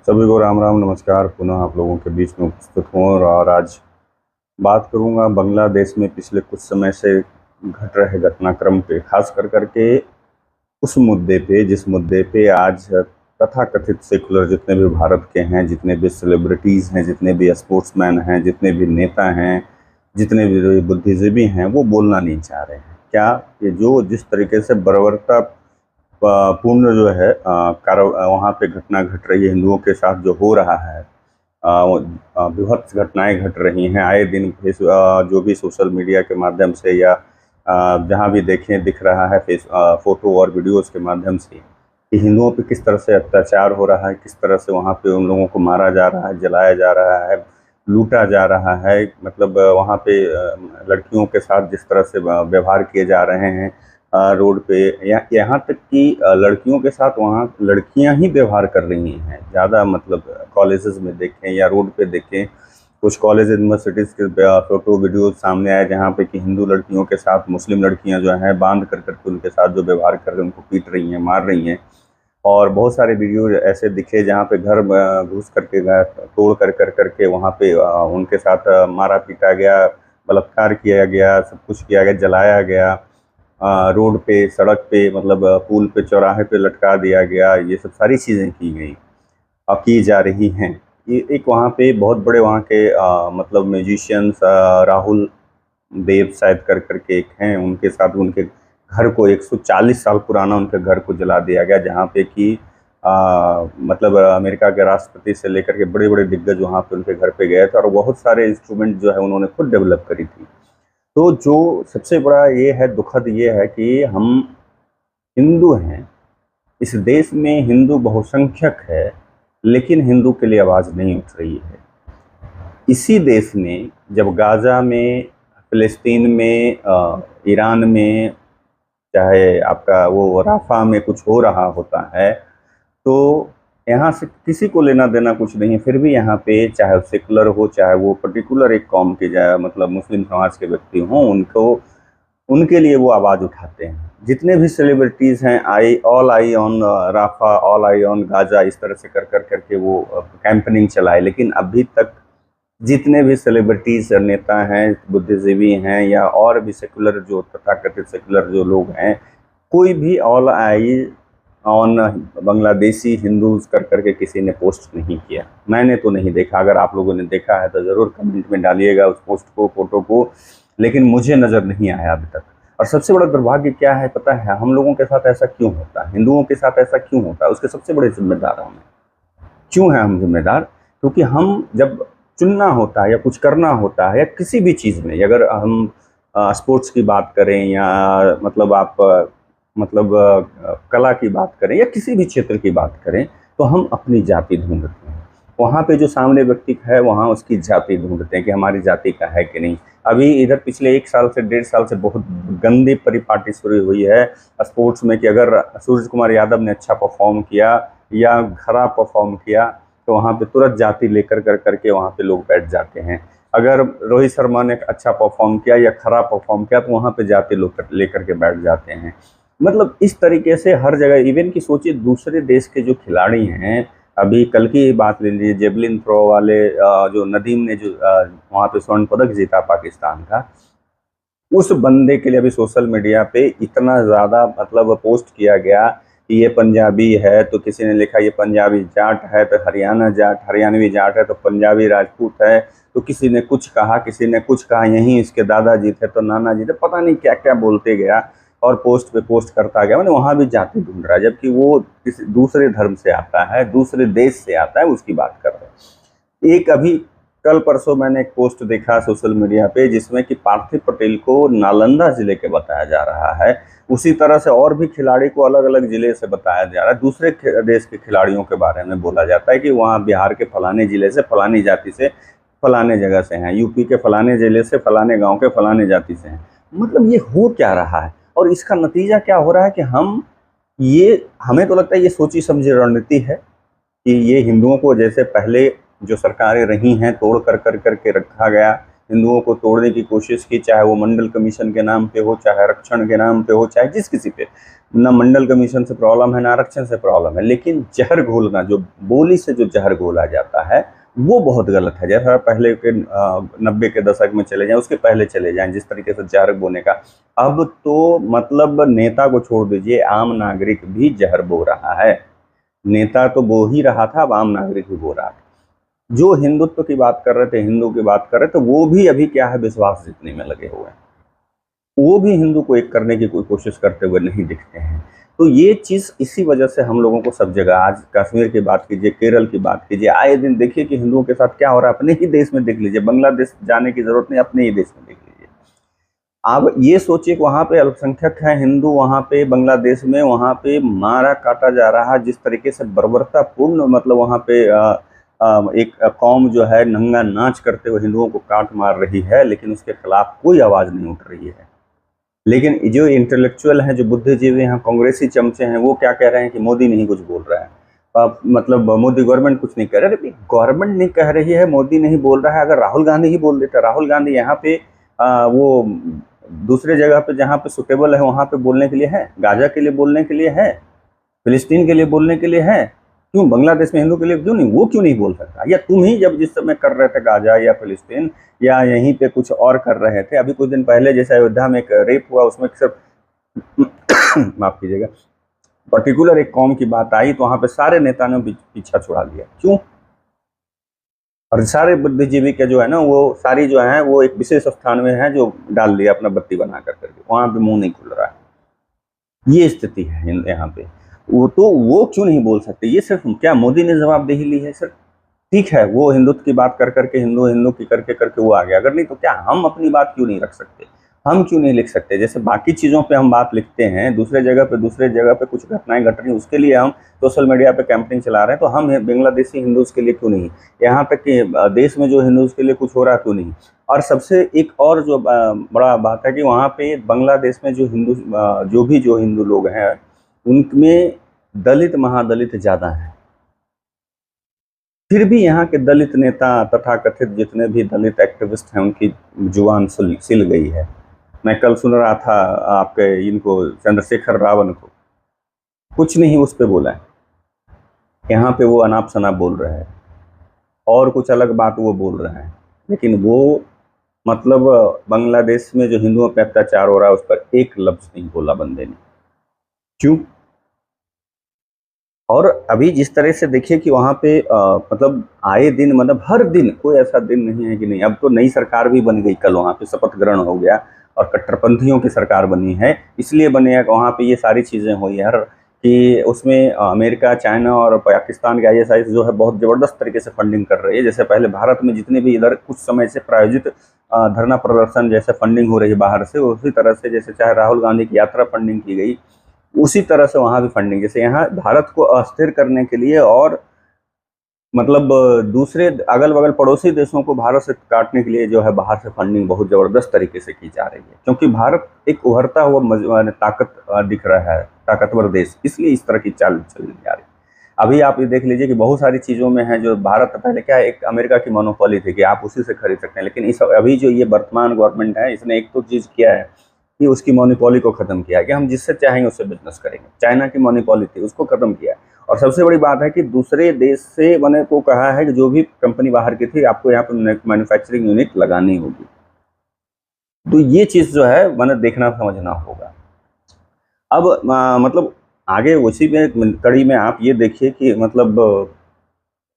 सभी को राम राम नमस्कार। पुनः आप लोगों के बीच में उपस्थित हूँ और आज बात करूँगा बांग्लादेश में पिछले कुछ समय से घट रहे घटनाक्रम पे, खास कर करके उस मुद्दे पे जिस मुद्दे पे आज तथाकथित सेकुलर जितने भी भारत के हैं, जितने भी सेलिब्रिटीज़ हैं, जितने भी स्पोर्ट्समैन हैं, जितने भी नेता हैं, जितने भी बुद्धिजीवी हैं, वो बोलना नहीं चाह रहे हैं। क्या कि जो जिस तरीके से बर्बरता पूर्ण जो है वहाँ पे घटना घट रही है, हिंदुओं के साथ जो हो रहा है, विभत्स घटनाएं घट रही हैं आए दिन। जो भी सोशल मीडिया के माध्यम से या जहाँ भी देखें दिख रहा है फोटो और वीडियोस के माध्यम से कि हिंदुओं पे किस तरह से अत्याचार हो रहा है, किस तरह से वहाँ पे उन लोगों को मारा जा रहा है, जलाया जा रहा है, लूटा जा रहा है। मतलब वहाँ पे लड़कियों के साथ जिस तरह से व्यवहार किए जा रहे हैं रोड पे, यहाँ तक कि लड़कियों के साथ वहाँ लड़कियाँ ही व्यवहार कर रही हैं ज़्यादा। मतलब कॉलेजेस में देखें या रोड पे देखें, कुछ कॉलेज यूनिवर्सिटीज़ के फोटो वीडियो सामने आए जहाँ पे कि हिंदू लड़कियों के साथ मुस्लिम लड़कियाँ जो हैं बांध कर करके उनके साथ जो व्यवहार कर रहे हैं, उनको पीट रही हैं, मार रही हैं। और बहुत सारे वीडियो ऐसे दिखे जहाँ पे घर घुस करके तोड़ कर करके वहाँ पे उनके साथ मारा पीटा गया, बलात्कार किया गया, सब कुछ किया गया, जलाया गया, रोड पे, सड़क पे, मतलब पुल पे, चौराहे पे लटका दिया गया। ये सब सारी चीज़ें की गई और की जा रही हैं। ये एक वहाँ पे बहुत बड़े वहाँ के मतलब म्यूजिशियंस राहुल देव शायद कर करके एक हैं, उनके साथ उनके घर को 140 साल पुराना उनके घर को जला दिया गया, जहाँ पे कि मतलब अमेरिका के राष्ट्रपति से लेकर के बड़े बड़े दिग्गज वहाँ पे उनके घर पे गए थे और बहुत सारे इंस्ट्रूमेंट जो है उन्होंने खुद डेवलप करी थी। तो जो सबसे बड़ा ये है, दुखद ये है कि हम हिंदू हैं, इस देश में हिंदू बहुसंख्यक है, लेकिन हिंदू के लिए आवाज़ नहीं उठ रही है। इसी देश में जब गाज़ा में, फ़िलिस्तीन में, ईरान में, चाहे आपका वो राफ़ा में कुछ हो रहा होता है, तो यहाँ से किसी को लेना देना कुछ नहीं है, फिर भी यहाँ पे चाहे सेकुलर हो, चाहे वो पर्टिकुलर एक कौम के मतलब मुस्लिम समाज के व्यक्ति हों, उनके लिए वो आवाज़ उठाते हैं। जितने भी सेलिब्रिटीज़ हैं, all eyes on Rafah, all eyes on Gaza, इस तरह से कर करके वो कैंपेनिंग चलाए। लेकिन अभी तक जितने भी सेलिब्रिटीज़ नेता हैं, बुद्धिजीवी हैं या और भी सेकुलर जो तथाकथित सेकुलर जो लोग हैं, कोई भी all eyes on Bangladeshi Hindus कर करके किसी ने पोस्ट नहीं किया। मैंने तो नहीं देखा। अगर आप लोगों ने देखा है तो ज़रूर कमेंट में डालिएगा उस पोस्ट को, फ़ोटो को, लेकिन मुझे नज़र नहीं आया अभी तक। और सबसे बड़ा दुर्भाग्य क्या है पता है? हम लोगों के साथ ऐसा क्यों होता है, हिंदुओं के साथ ऐसा क्यों होता है? उसके सबसे बड़े जिम्मेदार हम हैं। क्यों हैं हम जिम्मेदार? क्योंकि हम जब चुनना होता है या कुछ करना होता है या किसी भी चीज़ में, अगर हम स्पोर्ट्स की बात करें या मतलब आप मतलब कला की बात करें या किसी भी क्षेत्र की बात करें, तो हम अपनी जाति ढूंढते हैं। वहाँ पे जो सामने व्यक्ति है वहाँ उसकी जाति ढूंढते हैं कि हमारी जाति का है कि नहीं। अभी इधर पिछले 1 साल से 1.5 साल से बहुत गंदी परिपाटी शुरू हुई है स्पोर्ट्स में कि अगर सूर्य कुमार यादव ने अच्छा परफॉर्म किया या खराब परफॉर्म किया तो वहाँ पे तुरंत जाति लेकर करके वहाँ पे लोग बैठ जाते हैं। अगर रोहित शर्मा ने अच्छा परफॉर्म किया या खराब परफॉर्म किया तो वहाँ पे जाति लोग लेकर के बैठ जाते हैं। मतलब इस तरीके से हर जगह, इवन की सोचिए दूसरे देश के जो खिलाड़ी हैं, अभी कल की बात ले लीजिए, जेवलिन थ्रो वाले जो नदीम ने जो वहाँ पे स्वर्ण पदक जीता पाकिस्तान का, उस बंदे के लिए अभी सोशल मीडिया पे इतना ज़्यादा मतलब पोस्ट किया गया कि ये पंजाबी है, तो किसी ने लिखा ये पंजाबी जाट है, तो हरियाणवी जाट है, तो पंजाबी राजपूत है, तो किसी ने कुछ कहा, किसी ने कुछ कहा, यहीं इसके दादाजी थे तो नाना जी थे, पता नहीं क्या क्या बोलते गया और पोस्ट पे पोस्ट करता गया। मैंने वहाँ भी जाति ढूंढ रहा है, जबकि वो किसी दूसरे धर्म से आता है, दूसरे देश से आता है, उसकी बात कर रहे हैं। एक अभी कल परसों मैंने एक पोस्ट देखा सोशल मीडिया पे जिसमें कि पार्थिव पटेल को नालंदा जिले के बताया जा रहा है। उसी तरह से और भी खिलाड़ी को अलग अलग जिले से बताया जा रहा है। दूसरे देश के खिलाड़ियों के बारे में बोला जाता है कि वहाँ बिहार के फलाने जिले से, फलानी जाति से, फलाने जगह से हैं, यूपी के फलाने जिले से, फलाने गाँव के फलाने जाति से हैं। मतलब ये हो क्या रहा है और इसका नतीजा क्या हो रहा है कि हमें तो लगता है ये सोची समझी रणनीति है कि ये हिंदुओं को जैसे पहले जो सरकारें रही हैं तोड़ कर करके रखा गया, हिंदुओं को तोड़ने की कोशिश की, चाहे वो मंडल कमीशन के नाम पे हो, चाहे आरक्षण के नाम पे हो, चाहे जिस किसी पे। ना मंडल कमीशन से प्रॉब्लम है, ना आरक्षण से प्रॉब्लम है, लेकिन जहर घोलना, जो बोली से जो जहर घोला जाता है वो बहुत गलत है। जैसा पहले के 90 के दशक में चले जाएं, उसके पहले चले जाएं, जिस तरीके से जहर बोने का, अब तो मतलब नेता को छोड़ दीजिए, आम नागरिक भी जहर बो रहा है। नेता तो बो ही रहा था, अब आम नागरिक भी बो रहा था। जो हिंदुत्व की बात कर रहे थे, हिंदू की बात कर रहे थे, वो भी अभी क्या है, विश्वास जीतने में लगे हुए हैं। वो भी हिंदू को एक करने की कोई कोशिश करते हुए नहीं दिखते हैं। तो ये चीज़ इसी वजह से हम लोगों को सब जगह, आज कश्मीर की बात कीजिए, केरल की बात कीजिए, आए दिन देखिए कि हिंदुओं के साथ क्या हो रहा है। अपने ही देश में देख लीजिए, बांग्लादेश जाने की जरूरत नहीं, अपने ही देश में देख लीजिए। आप ये सोचिए कि वहाँ पे अल्पसंख्यक है हिंदू, वहाँ पे बांग्लादेश में, वहाँ पे मारा काटा जा रहा है, जिस तरीके से बर्बरतापूर्ण, मतलब वहाँ पे एक कौम जो है नंगा नाच करते हुए हिंदुओं को काट मार रही है, लेकिन उसके खिलाफ कोई आवाज़ नहीं उठ रही है। लेकिन जो इंटेलेक्चुअल हैं, जो बुद्धिजीवी हैं, कांग्रेसी चमचे हैं, वो क्या कह रहे हैं कि मोदी नहीं कुछ बोल रहा है, मतलब मोदी गवर्नमेंट कुछ नहीं कह रहा है। गवर्नमेंट नहीं कह रही है, मोदी नहीं बोल रहा है, अगर राहुल गांधी ही बोल देते, राहुल गांधी यहाँ पे वो दूसरे जगह पे जहाँ पे सुटेबल है वहाँ पे बोलने के लिए है, गाजा के लिए बोलने के लिए है, फिलिस्तीन के लिए बोलने के लिए है, क्यों बांग्लादेश में हिंदू के लिए क्यों नहीं, वो क्यों नहीं बोल सकता? या तुम ही जब जिस समय कर रहे थे गाजा या फिलिस्तीन या यहीं पे कुछ और कर रहे थे, अभी कुछ दिन पहले जैसे अयोध्या में एक रेप हुआ, उसमें सिर्फ माफ कीजिएगा, पर्टिकुलर एक कौम की बात आई तो वहां पे सारे नेता ने पीछा छुड़ा लिया, क्यों? और सारे बुद्धिजीवी के जो है ना, वो सारी जो है वो एक विशेष स्थान में है, जो डाल दिया अपना बत्ती बना करके, वहां पे मुंह नहीं खुल रहा है। ये स्थिति है यहाँ पे। वो क्यों नहीं बोल सकते? ये सिर्फ क्या मोदी ने जवाबदेही ली है सिर्फ? ठीक है, वो हिंदुत्व की बात कर करके, हिंदू हिंदू की करके करके वो आ गया, अगर नहीं तो क्या हम अपनी बात क्यों नहीं रख सकते? हम क्यों नहीं लिख सकते? जैसे बाकी चीज़ों पे हम बात लिखते हैं, दूसरे जगह पे कुछ घटनाएं घट रही, उसके लिए हम सोशल मीडिया पे कैंपेनिंग चला रहे हैं, तो हम बांग्लादेशी हिंदूज के लिए क्यों नहीं? यहाँ तक कि देश में जो हिंदूज के लिए कुछ हो रहा क्यों नहीं? और सबसे एक और जो बड़ा बात है कि वहाँ पे बांग्लादेश में जो हिंदू लोग हैं, उनमें दलित महादलित ज़्यादा हैं। फिर भी यहाँ के दलित नेता तथाकथित जितने भी दलित एक्टिविस्ट हैं, उनकी जुबान सिल गई है। मैं कल सुन रहा था आपके इनको चंद्रशेखर रावण को, कुछ नहीं उस पर बोला है, यहाँ पे वो अनाप शनाप बोल रहे हैं और कुछ अलग बात वो बोल रहे हैं, लेकिन वो मतलब बांग्लादेश में जो हिंदुओं पे अत्याचार हो रहा है उस पर एक लफ्ज नहीं बोला बंदे ने, क्यों? और अभी जिस तरह से देखिए कि वहाँ पे मतलब आए दिन, मतलब हर दिन कोई ऐसा दिन नहीं है कि नहीं। अब तो नई सरकार भी बन गई, कल वहाँ पे शपथ ग्रहण हो गया और कट्टरपंथियों की सरकार बनी है, इसलिए बनी है कि वहाँ पे ये सारी चीज़ें हुई है कि उसमें अमेरिका, चाइना और पाकिस्तान के ISI जो है बहुत ज़बरदस्त तरीके से फंडिंग कर रही है। जैसे पहले भारत में जितने भी इधर कुछ समय से प्रायोजित धरना प्रदर्शन जैसे फंडिंग हो रही है बाहर से, उसी तरह से जैसे चाहे राहुल गांधी की यात्रा फंडिंग की गई, उसी तरह से वहाँ भी फंडिंग, जैसे यहाँ भारत को अस्थिर करने के लिए और मतलब दूसरे अगल बगल पड़ोसी देशों को भारत से काटने के लिए जो है बाहर से फंडिंग बहुत ज़बरदस्त तरीके से की जा रही है, क्योंकि भारत एक उभरता हुआ ताकत दिख रहा है, ताकतवर देश, इसलिए इस तरह की चाल चली जा रही है। अभी आप ये देख लीजिए कि बहुत सारी चीज़ों में है जो भारत, पहले क्या एक अमेरिका की मोनोपोली थी कि आप उसी से खरीद सकते हैं, लेकिन इस अभी जो ये वर्तमान गवर्नमेंट है, इसने एक तो चीज़ किया है कि उसकी मोनोपोली को खत्म किया है कि हम जिससे चाहेंगे उससे बिजनेस करेंगे। चाइना की मोनोपोली थी, उसको खत्म किया है। और सबसे बड़ी बात है कि दूसरे देश से मैंने को कहा है कि जो भी कंपनी बाहर की थी, आपको यहाँ पर मैन्युफैक्चरिंग यूनिट लगानी होगी। तो ये चीज़ जो है मैंने देखना समझना होगा। अब मतलब आगे उसी में कड़ी में आप ये देखिए कि मतलब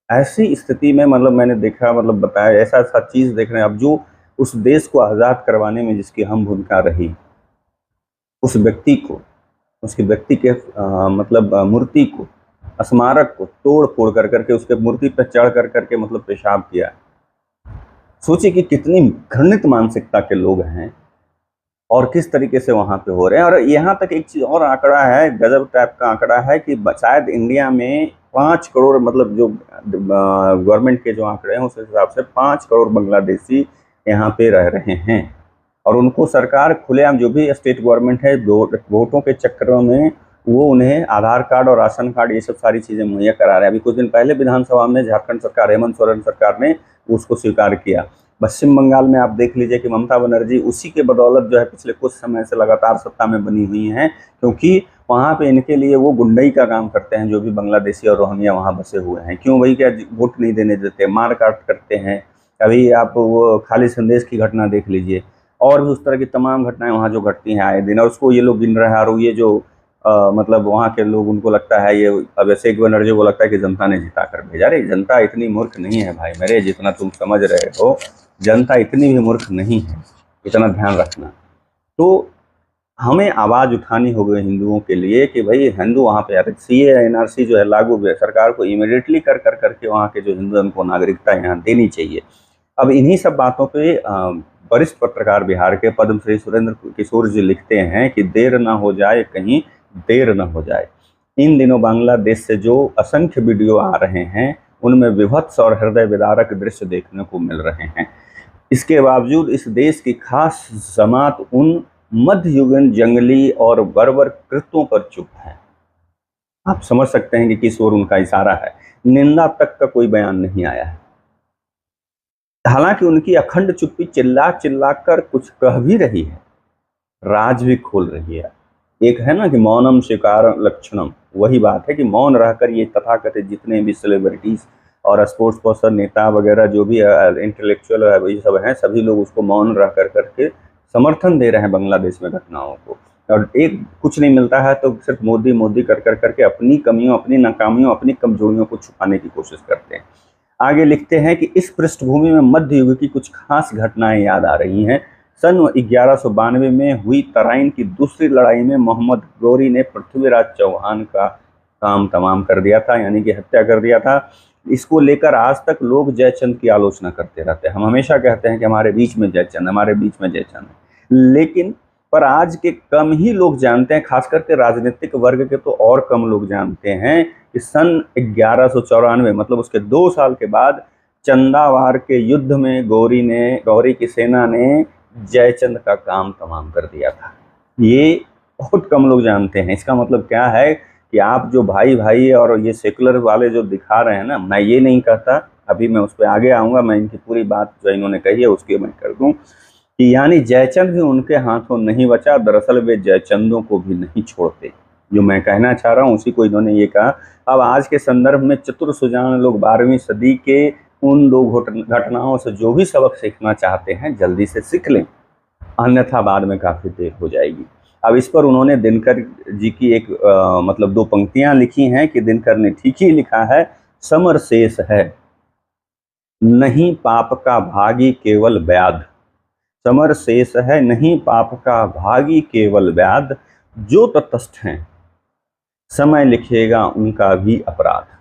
ऐसी स्थिति में, मतलब मैंने देखा, मतलब बताया, ऐसा ऐसा चीज़ देख रहे हैं अब, जो उस देश को आज़ाद करवाने में जिसकी हम भूमिका रही, उस व्यक्ति को, उसके व्यक्ति के मतलब मूर्ति को, स्मारक को तोड़ फोड़ कर करके उसके मूर्ति पर चढ़ कर करके मतलब पेशाब किया। सोचिए कि कितनी घृणित मानसिकता के लोग हैं और किस तरीके से वहाँ पे हो रहे हैं। और यहाँ तक एक चीज़ और आंकड़ा है, गजब टाइप का आंकड़ा है कि शायद इंडिया में 5 करोड़, मतलब जो गवर्नमेंट के जो आंकड़े हैं उस हिसाब से 5 करोड़ बांग्लादेशी यहाँ पे रह रहे हैं, और उनको सरकार खुलेआम, जो भी स्टेट गवर्नमेंट है, वोटों के चक्करों में वो उन्हें आधार कार्ड और राशन कार्ड ये सब सारी चीज़ें मुहैया करा रहे हैं। अभी कुछ दिन पहले विधानसभा में झारखंड सरकार, हेमंत सोरेन सरकार ने उसको स्वीकार किया। पश्चिम बंगाल में आप देख लीजिए कि ममता बनर्जी उसी के बदौलत जो है पिछले कुछ समय से लगातार सत्ता में बनी हुई हैं, क्योंकि वहाँ पे इनके लिए वो गुंडई का काम करते हैं जो भी बांग्लादेशी और रोहिंग्या वहाँ बसे हुए हैं। क्यों भाई, क्या वोट नहीं देने देते, मार काट करते हैं। अभी आप वो खाली संदेश की घटना देख लीजिए, और भी उस तरह की तमाम घटनाएं वहाँ जो घटती हैं आए दिन, और उसको ये लोग गिन रहे हैं। और ये जो मतलब वहाँ के लोग, उनको लगता है ये अभिषेक बनर्जी को लगता है कि जनता ने जिता कर भेजा। अरे जनता इतनी मूर्ख नहीं है भाई मेरे, जितना तुम समझ रहे हो। जनता इतनी भी मूर्ख नहीं है, इतना ध्यान रखना। तो हमें आवाज़ उठानी होगी हिंदुओं के लिए कि भाई हिंदू वहाँ पे सीए एनआरसी जो है लागू है, सरकार को इमीडिएटली कर करके वहाँ के जो हिंदू हैं उनको नागरिकता यहाँ देनी चाहिए। अब इन्हीं सब बातों पे वरिष्ठ पत्रकार बिहार के पद्मश्री सुरेंद्र किशोर जी लिखते हैं कि देर ना हो जाए, कहीं देर न हो जाए। इन दिनों बांग्लादेश से जो असंख्य वीडियो आ रहे हैं उनमें विभत्स और हृदय विदारक दृश्य देखने को मिल रहे हैं। इसके बावजूद इस देश की खास जमात उन मध्ययुगीन जंगली और बर्बर कृत्यों पर चुप है। आप समझ सकते हैं कि किस ओर उनका इशारा है। निंदा तक का कोई बयान नहीं आया है। हालांकि उनकी अखंड चुप्पी चिल्ला चिल्ला कर कुछ कह भी रही है, राज भी खोल रही है। एक है ना कि मौनम शिकार लक्षणम, वही बात है कि मौन रहकर ये तथाकथित जितने भी सेलिब्रिटीज और स्पोर्ट्स पर्सन, नेता वगैरह जो भी इंटेलेक्चुअल ये सब हैं, सभी लोग उसको मौन रह कर करके समर्थन दे रहे हैं बांग्लादेश में घटनाओं को। और एक कुछ नहीं मिलता है तो सिर्फ मोदी मोदी कर करके अपनी कमियों, अपनी नाकामियों, अपनी कमजोरियों को छुपाने की कोशिश करते हैं। आगे लिखते हैं कि इस पृष्ठभूमि में मध्य युग की कुछ खास घटनाएं याद आ रही हैं। सन 1192 में हुई तराइन की दूसरी लड़ाई में मोहम्मद गौरी ने पृथ्वीराज चौहान का काम तमाम कर दिया था, यानी कि हत्या कर दिया था। इसको लेकर आज तक लोग जयचंद की आलोचना करते रहते हैं। हम हमेशा कहते हैं कि हमारे बीच में जयचंद, हमारे बीच में जयचंद, लेकिन पर आज के कम ही लोग जानते हैं, खास करके राजनीतिक वर्ग के तो और कम लोग जानते हैं कि सन 1194 मतलब उसके 2 साल के बाद चंदावार के युद्ध में गौरी की सेना ने जयचंद का काम तमाम कर दिया था। ये बहुत कम लोग जानते हैं। इसका मतलब क्या है कि आप जो भाई भाई और ये सेकुलर वाले जो दिखा रहे हैं ना, मैं ये नहीं कहता, अभी मैं उस पर आगे आऊँगा, मैं इनकी पूरी बात जो इन्होंने कही है उसकी मैं कर दूँ कि यानी जयचंद भी उनके हाथों नहीं बचा। दरअसल वे जयचंदों को भी नहीं छोड़ते। जो मैं कहना चाह रहा हूँ उसी को इन्होंने ये कहा। अब आज के संदर्भ में चतुर सुजान लोग 12वीं सदी के उन दो घटनाओं से जो भी सबक सीखना चाहते हैं जल्दी से सीख लें, अन्यथा बाद में काफ़ी देर हो जाएगी। अब इस पर उन्होंने दिनकर जी की एक मतलब 2 पंक्तियां लिखी हैं कि दिनकर ने ठीक ही लिखा है, समर शेष है नहीं पाप का भागी केवल व्याध। समर शेष है नहीं पाप का भागी केवल व्याध, जो तटस्थ हैं समय लिखेगा उनका भी अपराध।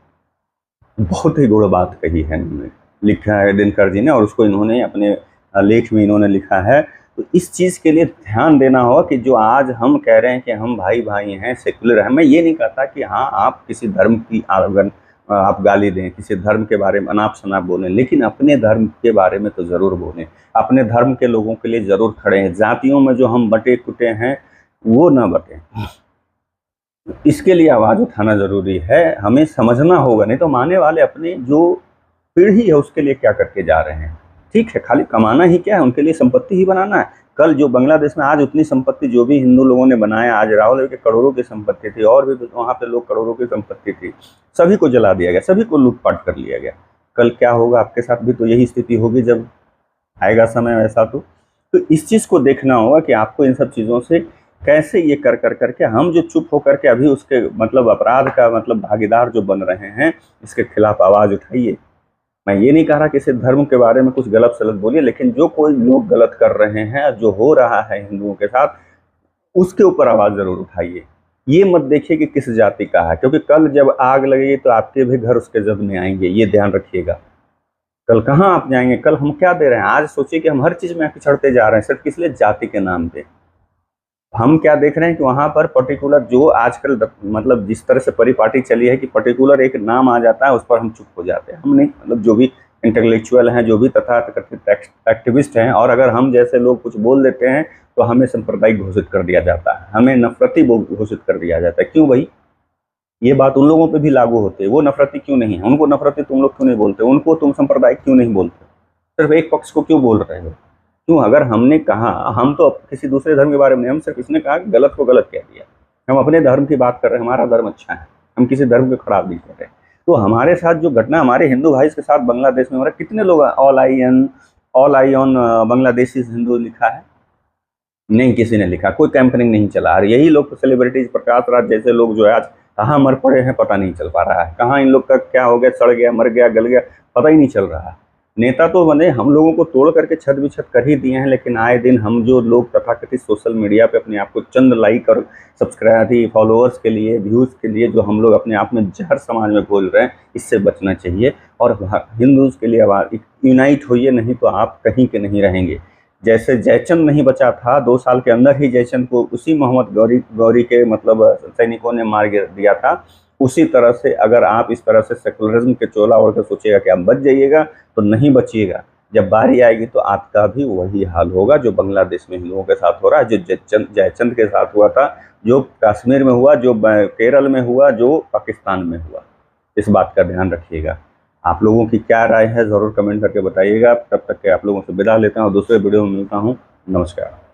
बहुत ही गुड़ बात कही है इन्होंने, लिखा है दिनकर जी ने, और उसको इन्होंने अपने लेख में इन्होंने लिखा है। तो इस चीज़ के लिए ध्यान देना होगा कि जो आज हम कह रहे हैं कि हम भाई भाई हैं, सेकुलर हैं, मैं ये नहीं कहता कि हाँ आप किसी धर्म की आप गाली दें, किसी धर्म के बारे में अनाप शनाप बोलें, लेकिन अपने धर्म के बारे में तो ज़रूर बोलें, अपने धर्म के लोगों के लिए ज़रूर खड़े हैं। जातियों में जो हम बटे कुटे हैं वो ना बटें, इसके लिए आवाज़ उठाना ज़रूरी है। हमें समझना होगा, नहीं तो मानने वाले अपनी जो पीढ़ी है उसके लिए क्या करके जा रहे हैं। ठीक है, खाली कमाना ही क्या है, उनके लिए संपत्ति ही बनाना है। कल जो बांग्लादेश में आज उतनी संपत्ति जो भी हिंदू लोगों ने बनाया, आज राहुल के करोड़ों की संपत्ति थी, और भी वहाँ पे लोग करोड़ों की संपत्ति थी, सभी को जला दिया गया, सभी को लूटपाट कर लिया गया। कल क्या होगा आपके साथ भी तो यही स्थिति होगी जब आएगा समय ऐसा। तो इस चीज़ को देखना होगा कि आपको इन सब चीज़ों से कैसे ये कर करके हम जो चुप होकर के अभी उसके मतलब अपराध का मतलब भागीदार जो बन रहे हैं, इसके खिलाफ आवाज़ उठाइए। मैं ये नहीं कह रहा किसी धर्म के बारे में कुछ गलत सलत बोलिए, लेकिन जो कोई लोग गलत कर रहे हैं, जो हो रहा है हिंदुओं के साथ, उसके ऊपर आवाज़ ज़रूर उठाइए। ये मत देखिए कि किस जाति का है, क्योंकि कल जब आग लगेगी तो आपके भी घर उसके जद में आएंगे, ये ध्यान रखिएगा। कल कहाँ आप जाएंगे, कल हम क्या दे रहे हैं। आज सोचिए कि हम हर चीज़ में पिछड़ते जा रहे हैं सिर्फ किस लिए, जाति के नाम पे। हम क्या देख रहे हैं कि वहाँ पर पर्टिकुलर जो आजकल मतलब जिस तरह से परिपाटी चली है कि पर्टिकुलर एक नाम आ जाता है उस पर हम चुप हो जाते हैं। हम नहीं, मतलब जो भी इंटेलेक्चुअल हैं, जो भी तथाकथित एक्टिविस्ट हैं, और अगर हम जैसे लोग कुछ बोल देते हैं तो हमें सांप्रदायिक घोषित कर दिया जाता है, हमें नफरती घोषित कर दिया जाता है। क्यों भाई? ये बात उन लोगों पे भी लागू होती है। वो नफरती क्यों नहीं है? उनको नफरती तुम लोग क्यों नहीं बोलते? उनको तुम सांप्रदायिक क्यों नहीं बोलते? सिर्फ एक पक्ष को क्यों बोल रहे हो? क्यों? अगर हमने कहा, हम तो किसी दूसरे धर्म के बारे में, हम सिर्फ इसने कहा कि गलत को गलत कह दिया। हम अपने धर्म की बात कर रहे हैं, हमारा धर्म अच्छा है, हम किसी धर्म को खराब नहीं कर रहे। तो हमारे साथ जो घटना हमारे हिंदू भाई के साथ बांग्लादेश में हो रहा है, कितने लोग all eyes on Bangladeshi Hindu लिखा है? नहीं, किसी ने लिखा, कोई कैंपेनिंग नहीं चला। और यही लोग सेलिब्रिटीज, प्रकाश राज जैसे लोग जो है आज कहाँ मर पड़े हैं पता नहीं चल पा रहा है, कहाँ इन लोग का क्या हो गया, सड़ गया, मर गया, गल गया, पता ही नहीं चल रहा है। नेता तो बने, हम लोगों को तोड़ करके छत बिछत कर ही दिए हैं, लेकिन आए दिन हम जो लोग तथाकथित सोशल मीडिया पे अपने आप को चंद लाइक और सब्सक्राइब फॉलोअर्स के लिए, व्यूज़ के लिए, जो हम लोग अपने आप में जहर समाज में घोल रहे हैं, इससे बचना चाहिए। और हिंदूज़ के लिए आवाज़ यूनाइट होइए, नहीं तो आप कहीं के नहीं रहेंगे। जैसे जयचंद नहीं बचा था, 2 साल के अंदर ही जयचंद को उसी मोहम्मद गौरी के मतलब सैनिकों ने मार दिया था, उसी तरह से अगर आप इस तरह से सेकुलरिज्म के चोला ओढ़ कर सोचिएगा कि आप बच जाइएगा, तो नहीं बचिएगा। जब बारी आएगी तो आपका भी वही हाल होगा जो बांग्लादेश में हिंदुओं के साथ हो रहा है, जो जयचंद के साथ हुआ था, जो कश्मीर में हुआ, जो केरल में हुआ, जो पाकिस्तान में हुआ। इस बात का ध्यान रखिएगा। आप लोगों की क्या राय है ज़रूर कमेंट करके बताइएगा। तब तक के आप लोगों से विदा लेता हूँ, दूसरे वीडियो में मिलता हूँ। नमस्कार।